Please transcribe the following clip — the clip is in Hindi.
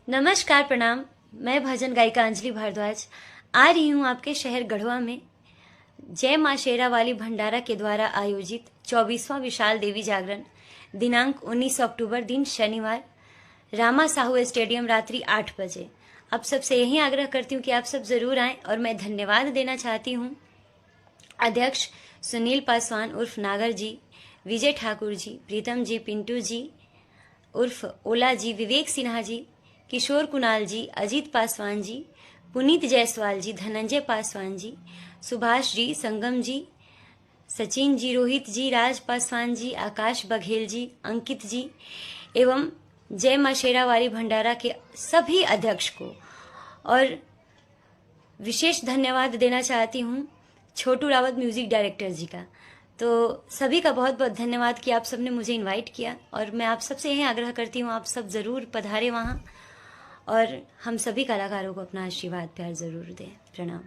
नमस्कार, प्रणाम। मैं भजन गायिका अंजलि भारद्वाज आ रही हूँ आपके शहर गढ़वा में जय माँ शेरा वाली भंडारा के द्वारा आयोजित 24वां विशाल देवी जागरण दिनांक 19 अक्टूबर दिन शनिवार रामा साहू स्टेडियम रात्रि 8 बजे। आप सबसे यही आग्रह करती हूँ कि आप सब जरूर आएं और मैं धन्यवाद देना चाहती हूँ अध्यक्ष सुनील पासवान उर्फ नागर जी, विजय ठाकुर जी, प्रीतम जी, पिंटू जी उर्फ ओला जी, विवेक सिन्हा जी, किशोर कुणाल जी, अजीत पासवान जी, पुनीत जायसवाल जी, धनंजय पासवान जी, सुभाष जी, संगम जी, सचिन जी, रोहित जी, राज पासवान जी, आकाश बघेल जी, अंकित जी एवं जय माँ शेरावाली भंडारा के सभी अध्यक्ष को। और विशेष धन्यवाद देना चाहती हूँ छोटू रावत म्यूजिक डायरेक्टर जी का। तो सभी का बहुत बहुत धन्यवाद कि आप सबने मुझे इनवाइट किया और मैं आप सबसे यही आग्रह करती हूँ आप सब ज़रूर पधारें वहाँ और हम सभी कलाकारों को अपना आशीर्वाद प्यार ज़रूर दें। प्रणाम।